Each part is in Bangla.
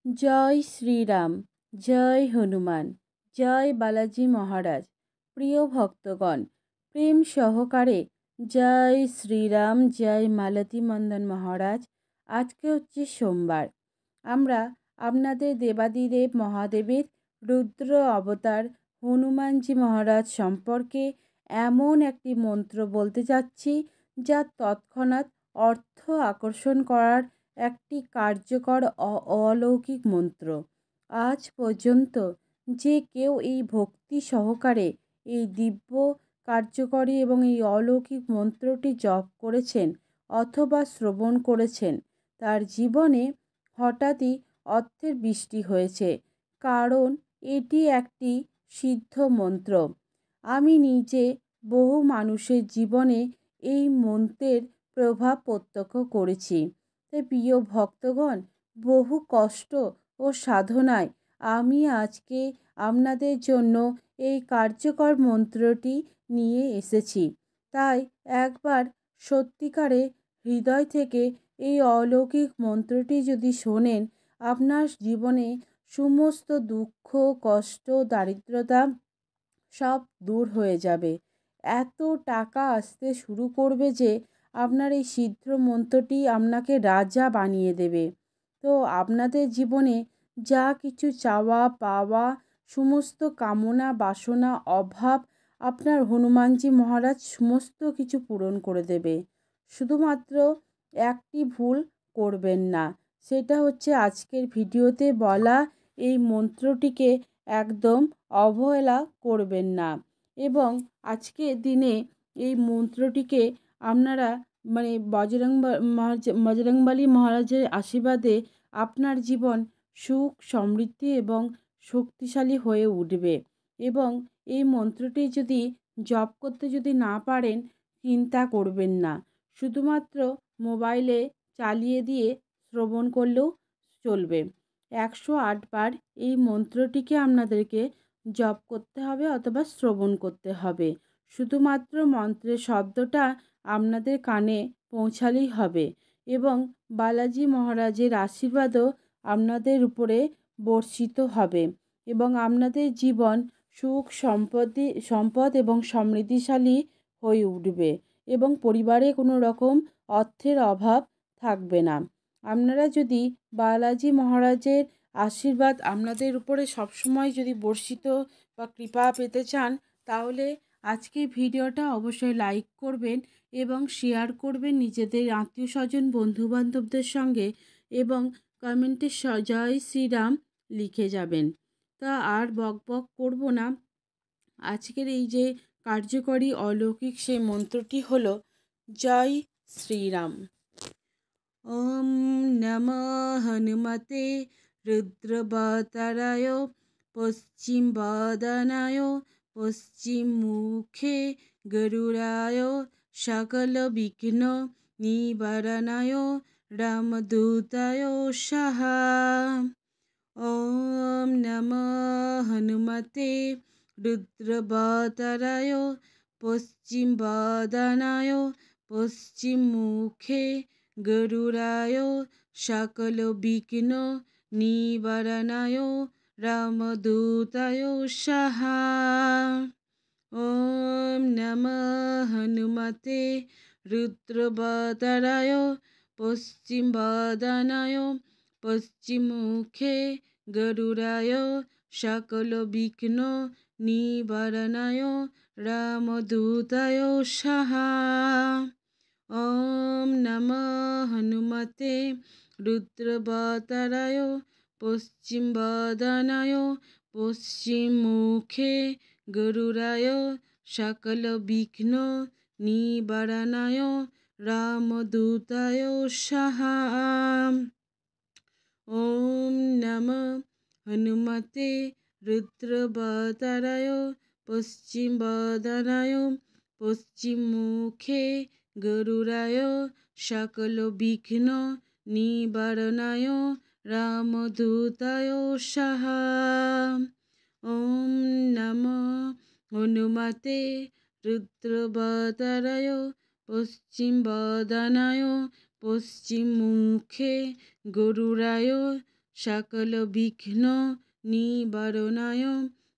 জয় শ্রীরাম, জয় হনুমান, জয় বালাজি মহারাজ। প্রিয় ভক্তগণ, প্রেম সহকারে জয় শ্রীরাম, জয় মালতী মন্দন মহারাজ। আজকে হচ্ছে সোমবার। আমরা আপনাদের দেবাদিদেব মহাদেবের রুদ্র অবতার হনুমানজি মহারাজ সম্পর্কে এমন একটি মন্ত্র বলতে যাচ্ছি, যা তৎক্ষণাৎ অর্থ আকর্ষণ করার একটি কার্যকর অলৌকিক মন্ত্র। আজ পর্যন্ত যে কেউ এই ভক্তি সহকারে এই দিব্য কার্যকরী এবং এই অলৌকিক মন্ত্রটি জপ করেছেন অথবা শ্রবণ করেছেন, তার জীবনে হঠাৎই অর্থের বৃষ্টি হয়েছে, কারণ এটি একটি সিদ্ধ মন্ত্র। আমি নিজে বহু মানুষের জীবনে এই মন্ত্রের প্রভাব প্রত্যক্ষ করেছি। তাই প্রিয় ভক্তগণ, বহু কষ্ট ও সাধনায় আমি আজকে আপনাদের জন্য এই কার্যকর মন্ত্রটি নিয়ে এসেছি। তাই একবার সত্যিকারে হৃদয় থেকে এই অলৌকিক মন্ত্রটি যদি শোনেন, আপনার জীবনে সমস্ত দুঃখ, কষ্ট, দারিদ্রতা সব দূর হয়ে যাবে। এত টাকা আসতে শুরু করবে যে আপনার এই সিদ্ধ মন্ত্রটি আপনাকে রাজা বানিয়ে দেবে। তো আপনাদের জীবনে যা কিছু চাওয়া পাওয়া, সমস্ত কামনা বাসনা অভাব, আপনার হনুমানজি মহারাজ সমস্ত কিছু পূরণ করে দেবে। শুধুমাত্র একটি ভুল করবেন না, সেটা হচ্ছে আজকের ভিডিওতে বলা এই মন্ত্রটিকে একদম অবহেলা করবেন না। এবং আজকের দিনে এই মন্ত্রটিকে আপনারা বজরংবলী মহারাজের আশীর্বাদে আপনার জীবন সুখ সমৃদ্ধি এবং শক্তিশালী হয়ে উঠবে। এবং এই মন্ত্রটি যদি জপ করতে যদি না পারেন, চিন্তা করবেন না, শুধুমাত্র মোবাইলে চালিয়ে দিয়ে শ্রবণ করলেও চলবে। 108 বার এই মন্ত্রটিকে আপনাদেরকে জপ করতে হবে অথবা শ্রবণ করতে হবে। শুধুমাত্র মন্ত্রের শব্দটা আপনাদের কানে পৌঁছালেই হবে এবং বালাজি মহারাজের আশীর্বাদও আপনাদের উপরে বর্ষিত হবে এবং আপনাদের জীবন সুখ সম্পদ এবং সমৃদ্ধিশালী হয়ে উঠবে এবং পরিবারে কোনো রকম অর্থের অভাব থাকবে না। আপনারা যদি বালাজি মহারাজের আশীর্বাদ আপনাদের উপরে সবসময় যদি বর্ষিত বা কৃপা পেতে চান, তাহলে আজকের ভিডিওটা অবশ্যই লাইক করবেন এবং শেয়ার করবেন নিজেদের আত্মীয় স্বজন বন্ধুবান্ধবদের সঙ্গে এবং কমেন্টে জয় শ্রীরাম লিখে যাবেন। তা আর বক বক করবো না। আজকের এই যে কার্যকরী অলৌকিক সেই মন্ত্রটি হলো জয় শ্রীরাম। ওম নমঃ হনুমতে রুদ্রবতারায় পশ্চিম বদনায় পশ্চিম মুখে গরুড়ায় সকল বিঘ্ন নিবারণায় রামদূতায় সাহা। ওম নমঃ হনুমতে রুদ্রবতারায় পশ্চিম বদনায় পশ্চিম মুখে গরুড়ায় সকল বিঘ্ন নিবারণায় রামদূতায় সাহা। ওম নমঃ হনুমতে রুদ্রবতারায় পশ্চিম বদনায় পশ্চিম মুখে গরুড়ায় সকল বিঘ্ন নিবারণায় রামদূতায় সাহা। ওম নমঃ হনুমতে রুদ্রবতারায় পশ্চিম বদনায় পশ্চিম মুখে গরুড়ায় সকল বিঘ্ন নিবারণায় রামদূতায় সাহা। ওম নমঃ হনুমতে রুদ্রবতারায় পশ্চিম বদনায় পশ্চিম মুখে গরুড়ায় সকল বিঘ্ন নিবারণায় রামদূতায় সাহা। ওম নমঃ হনুমতে রুদ্রবতারায় পশ্চিম বদনায় পশ্চিম মুখে গরুড়ায় सकलविघ्न निवारणाय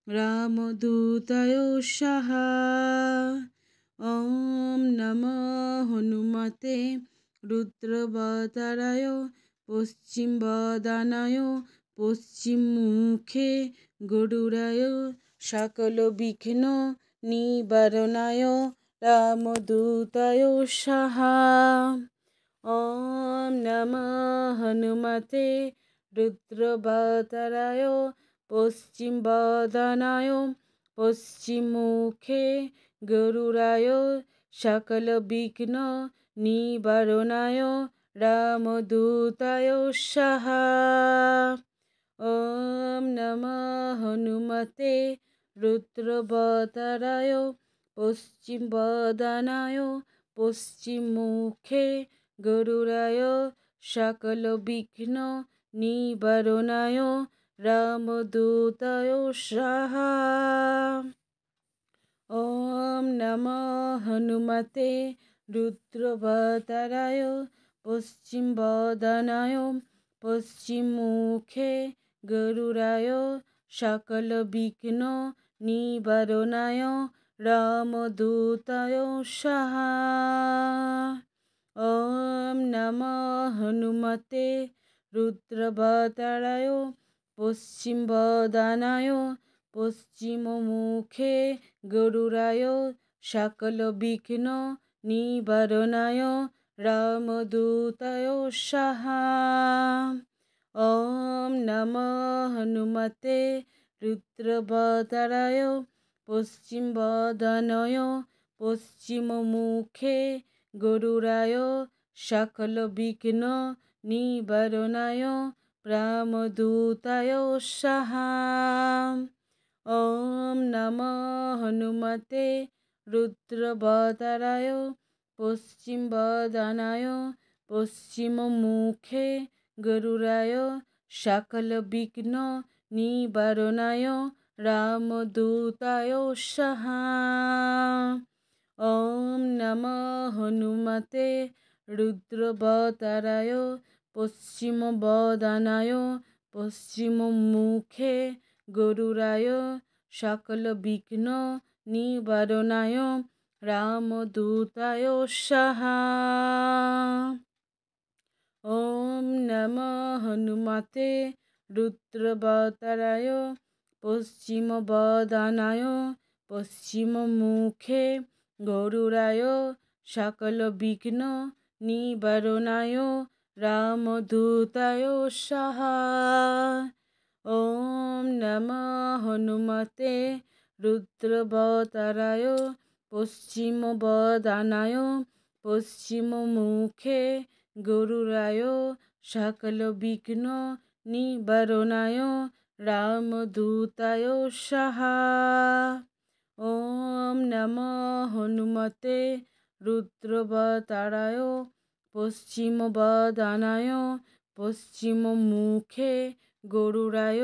रामदूताय स्वाहा। ॐ नमः हनुमते रुद्रवताराय पश्चिमवदनाय पश्चिममुखे गरुडाय सकलविघ्न निवारणाय रामदूताय स्वाहा। ॐ नमः हनुमते रुद्रवताराय पश्चिमवदनाय पश्चिममुखे गरुडाय सकलविघ्न निवारणाय रामदूताय स्वाहा। ॐ नमः हनुमते रुद्रवताराय पश्चिमवदनाय पश्चिममुखे गरुडाय सकलविघ्न निवारणाय रामदूताय स्वाहा। ॐ नमः हनुमते रुद्रवताराय पश्चिमवदनाय पश्चिममुखे गरुडाय सकलविघ्न निवारणाय रामदूताय स्वाहा। ॐ नमः हनुमते रुद्रवताराय पश्चिमवदनाय पश्चिममुखे गरुडाय सकलविघ्न निवारणाय रामदूताय स्वाहा। ॐ नमः हनुमते रुद्रवताराय पश्चिमवदनाय पश्चिममुखे गरुडाय सकलविघ्न निवारणाय रामदूताय स्वाहा। ॐ नमः हनुमते रुद्रवताराय पश्चिमवदनाय पश्चिममुखे गरुडाय सकलविघ्न निवारणाय रामदूताय स्वाहा। ॐ नमः हनुमते रुद्रवताराय पश्चिमवदनाय पश्चिममुखे गरुडाय सकलविघ्न निवारणाय रामदूताय स्वाहा। ॐ नमः हनुमते रुद्रवताराय पश्चिमवदनाय पश्चिममुखे गरुडाय सकलविघ्न निवारणाय रामदूताय स्वाहा। ॐ नमः हनुमते रुद्रवताराय पश्चिमवदनाय पश्चिममुखे गरुडाय सकलविघ्न निवारणाय रामदूताय स्वाहा। ॐ नमः हनुमते रुद्रवताराय पश्चिमवदनाय पश्चिममुखे गरुडाय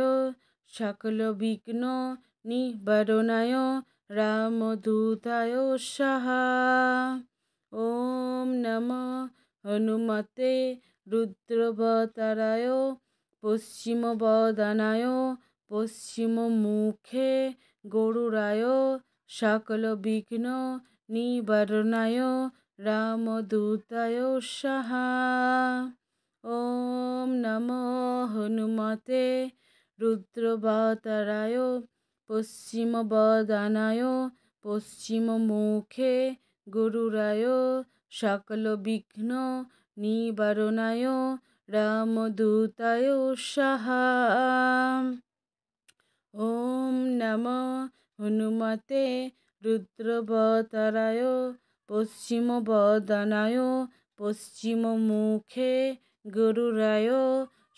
सकलविघ्न निवारणाय रामदूताय स्वाहा। ॐ नमः हनुमते रुद्रवताराय पश्चिमवदनाय पश्चिममुखे गरुडाय सकलविघ्न निवारणाय रामदूताय स्वाहा। ॐ नमः हनुमते रुद्रवताराय पश्चिमवदनाय पश्चिममुखे गरुडाय सकलविघ्न निवारणाय रामदूताय स्वाहा। ॐ नमः हनुमते रुद्रवताराय पश्चिमवदनाय पश्चिममुखे गरुडाय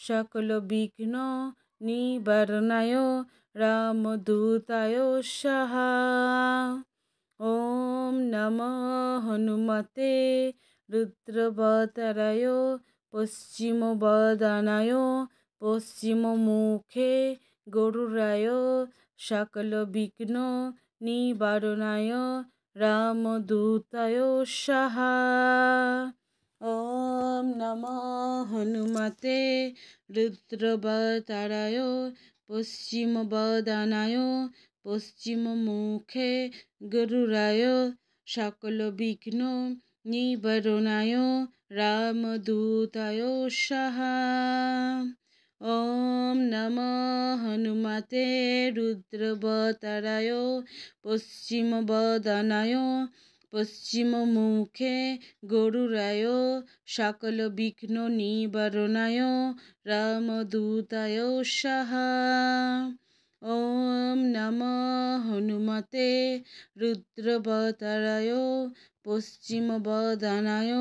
सकलविघ्न निवारणाय रामदूताय स्वाहा। ॐ नमः हनुमते रुद्रवताराय पश्चिमवदनाय पश्चिममुखे गरुडाय सकलविघ्न निवारणाय रामदूताय स्वाहा। ॐ नमो हनुमते रुद्रवताराय पश्चिमवदनाय पश्चिममुखे गरुडाय सकलविघ्न निवारणाय रामदूताय स्वाहा। ॐ नमो हनुमते रुद्रवताराय पश्चिमवदनाय पश्चिममुखे गरुडाय सकलविघ्न निवारणाय रामदूताय स्वाहा। ॐ नमो हनुमते रुद्रवताराय पश्चिमवदनाय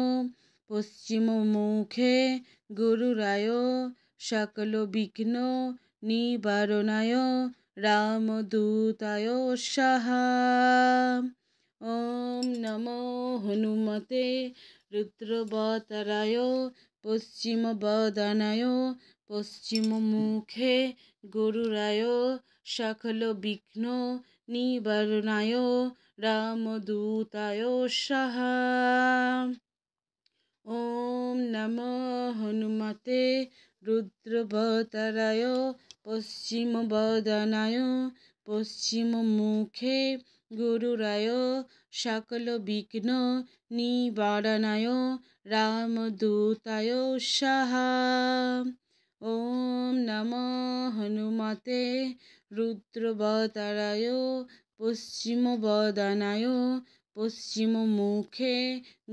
पश्चिममुखे गरुडाय सकलविघ्न निवारणाय रामदूताय स्वाहा। ॐ नमो हनुमते रुद्रवताराय पश्चिमवदनाय पश्चिममुखे गरुडाय सकलविघ्न निवारणाय रामदूताय स्वाहा। ॐ नमो हनुमते रुद्रवताराय पश्चिमवदनाय पश्चिममुखे गरुडाय सकलविघ्न निवारणाय रामदूताय स्वाहा। ॐ नमो हनुमते रुद्रवताराय पश्चिमवदनाय पश्चिममुखे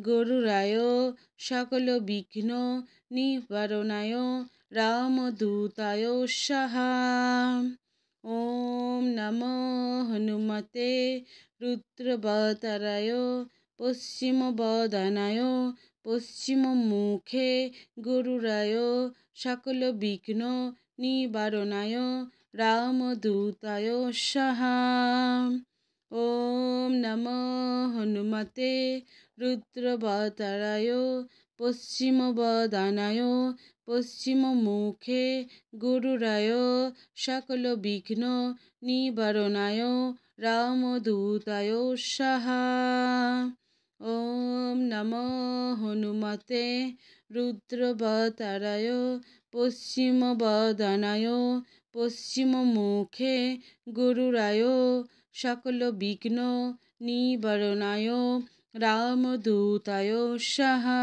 गरुडाय सकलविघ्न निवारणाय रामदूताय स्वाहा। ॐ नमो हनुमते रुद्रवताराय पश्चिमवदनाय पश्चिममुखे गरुडाय सकलविघ्न निवारणाय रामदूताय स्वाहा। ॐ नमो हनुमते रुद्रवताराय पश्चिमवदनाय पश्चिममुखे गरुडाय सकलविघ्न निवारणाय रामदूताय स्वाहा। ॐ नमो हनुमते रुद्रवताराय पश्चिमवदनाय पश्चिममुखे गरुडाय सकलविघ्न निवारणाय रामदूताय स्वाहा।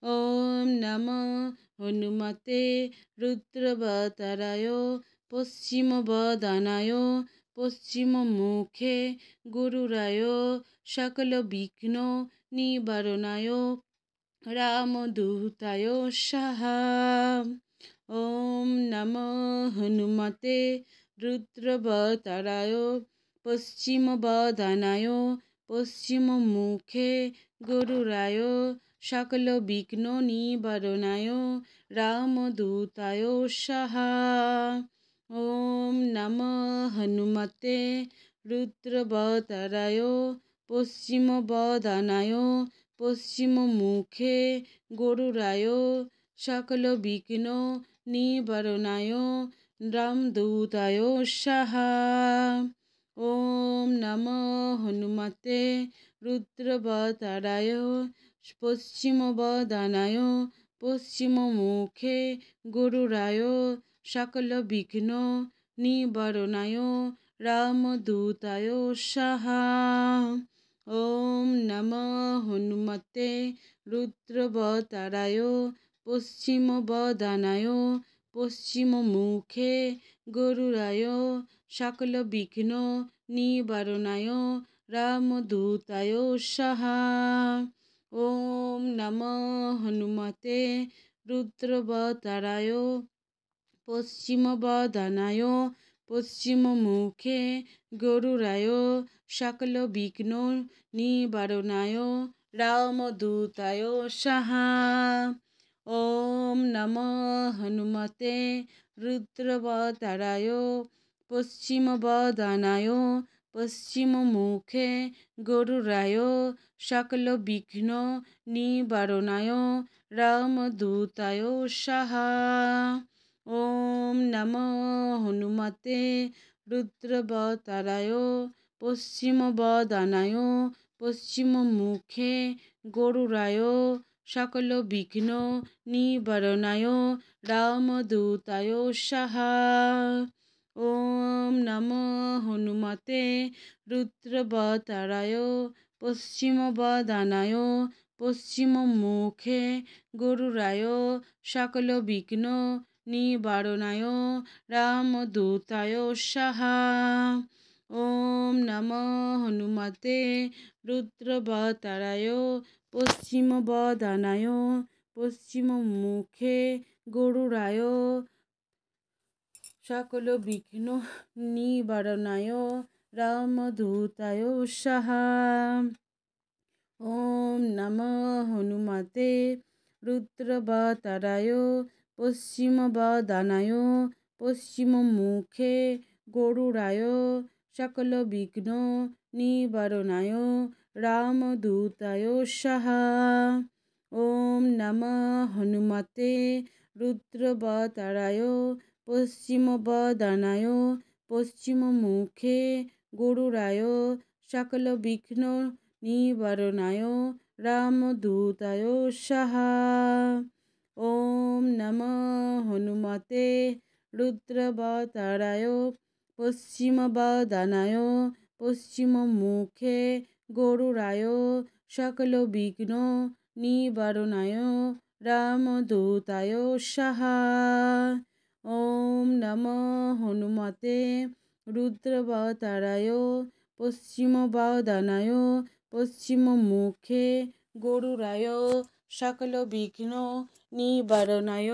ॐ नमो हनुमते रुद्रवताराय पश्चिमवदनाय पश्चिममुखे गरुडाय सकलविघ्न निवारणाय रामदूताय स्वाहा। ॐ नमो हनुमते रुद्रवताराय पश्चिमवदनाय पश्चिममुखे गरुडाय सकलविघ्न निवारणाय रामदूताय स्वाहा। ॐ नमो हनुमते रुद्रवताराय पश्चिमवदनाय पश्चिममुखे गरुडाय सकलविघ्न निवारणाय रामदूताय स्वाहा। ॐ नमो हनुमते रुद्रवताराय पश्चिमवदनाय पश्चिममुखे गरुडाय सकलविघ्न निवारणाय रामदूताय स्वाहा। ॐ नमो हनुमते रुद्रवताराय पश्चिमवदनाय पश्चिममुखे गरुडाय सकलविघ्न निवारणाय रामदूताय स्वाहा। ॐ नमो हनुमते रुद्रवताराय पश्चिमवदनाय पश्चिममुखे गरुडाय सकलविघ्न निवारणाय रामदूताय स्वाहा। ॐ नमो हनुमते रुद्रवताराय पश्चिमवदनाय पश्चिममुखे गरुडाय सकलविघ्न निवारणाय रामदूताय स्वाहा। ॐ नमो हनुमते रुद्रवताराय पश्चिमवदनाय पश्चिममुखे गरुडाय সকল বিঘ্ন নিবারণায় রামদূতায় সাহা। ওম নমো হনুমতে রুদ্রবতারায় পশ্চিমবদানায় পশ্চিমমুখে গরুরায় সকল বিঘ্ন নিবারণায় রামদূতায় সাহা। ওম নমো হনুমতে রুদ্রবতারায় পশ্চিমবদানায় পশ্চিমমুখে গরুরায় সকল বিঘ্ন নিবারণায় রামদূতায় সাহা। ওম নমো হনুমতে রুদ্রবতারায় পশ্চিমবদানায় পশ্চিমমুখে গরুরায় সকল বিঘ্ন নিবারণায় রামদূতায় সাহা। ওম নমো হনুমতে রুদ্রবতারায় পশ্চিমবদানায় পশ্চিমমুখে গরুরায় সকল বিঘ্ন নিবারণায় রামদূতায় সাহা। ওম নমো হনুমতে রুদ্রবতারায় পশ্চিমবদানায় পশ্চিমমুখে গরুরায় সকল বিঘ্ন নিবারণায় রামদূতায় সাহা। ওম নমো হনুমতে রুদ্রবতারায় পশ্চিমবদানায় পশ্চিমমুখে গরুরায় সকল বিঘ্ন নিবারণায়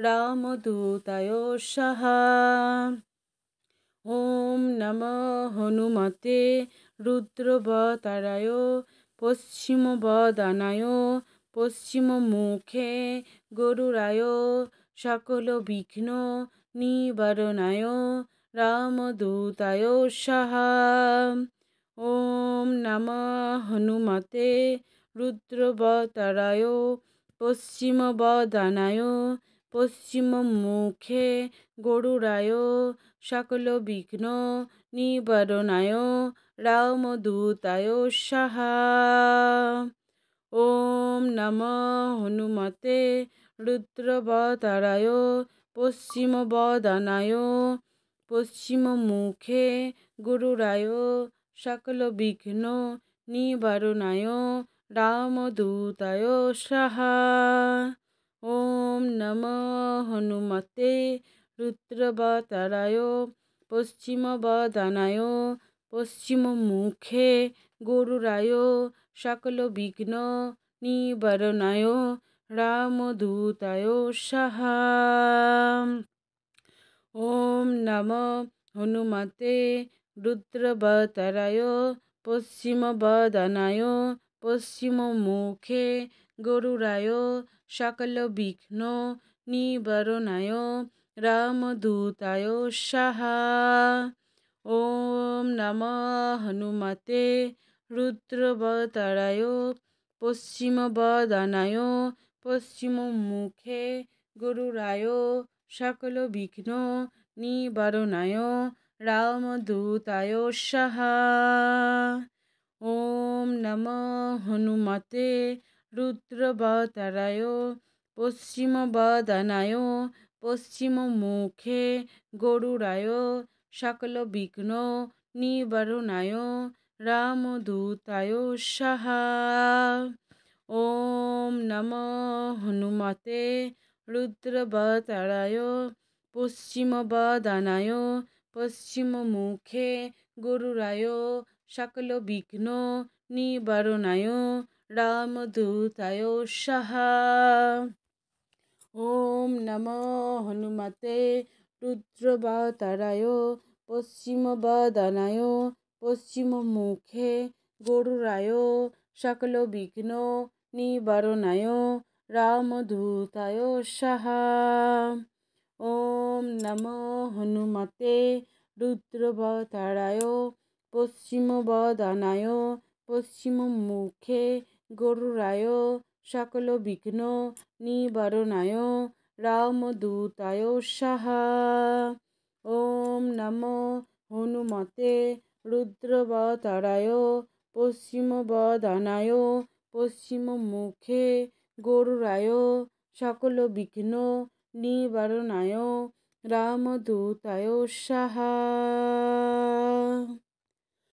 রামদূতায় সাহা। ওম নমো হনুমতে রুদ্রবতারায় পশ্চিমবদানায় পশ্চিমমুখে গরুরায় সকল বিঘ্ন নিবারণায় রামদূতায় সাহা। ওম নমো হনুমতে রুদ্রবতারায় পশ্চিমবদানায় পশ্চিমমুখে গরুরায় সকল বিঘ্ন নিবারণায় রামদূতায় সাহা। ওম নমো হনুমতে রুদ্রবতারায় পশ্চিমবদানায় পশ্চিমমুখে গরুরায় সকল বিঘ্ন নিবারণায় রামদূতায় সাহা। ওম নমো হনুমতে রুদ্রবতারায় পশ্চিমবদানায় পশ্চিমমুখে গরুরায় সকল বিঘ্ন নিবারণায় রামদূতায় সাহা। ওম নমো হনুমতে রুদ্রবতারায় পশ্চিমবদানায় পশ্চিমমুখে গরুরায় সকল বিঘ্ন নিবারণায় রামদূতায় সাহা। ওম নমো হনুমতে রুদ্রবতারায় পশ্চিমবদানায় পশ্চিমমুখে গরুরায় সকল বিঘ্ন নিবারণায় রামদূতায় সাহা। ওম নমো হনুমতে রুদ্রবতারায় পশ্চিমবদানায় পশ্চিমমুখে গরুরায় সকল বিঘ্ন নিবারণায় রামদূতায় সাহা। ওম নমো হনুমতে রুদ্রবতারায় পশ্চিমবদানায় পশ্চিমমুখে গরুরায় সকল বিঘ্ন নিবারণায় রামদূতায় সাহা। ওম নমো হনুমতে রুদ্রবতারায় পশ্চিমবদানায় পশ্চিমমুখে গরুরায় সকল বিঘ্ন নিবারণায় রামদূতায় সাহা। ওম নমো হনুমতে রুদ্রবতারায় পশ্চিমবদানায় পশ্চিমমুখে গরুরায় সকল বিঘ্ন নিবারণায় রামদূতায় সাহা। ওম নমো হনুমতে রুদ্রবতারায় পশ্চিমবদানায় পশ্চিমমুখে গরুরায় সকল বিঘ্ন নিবারণায় রামদূতায় স্বাহা।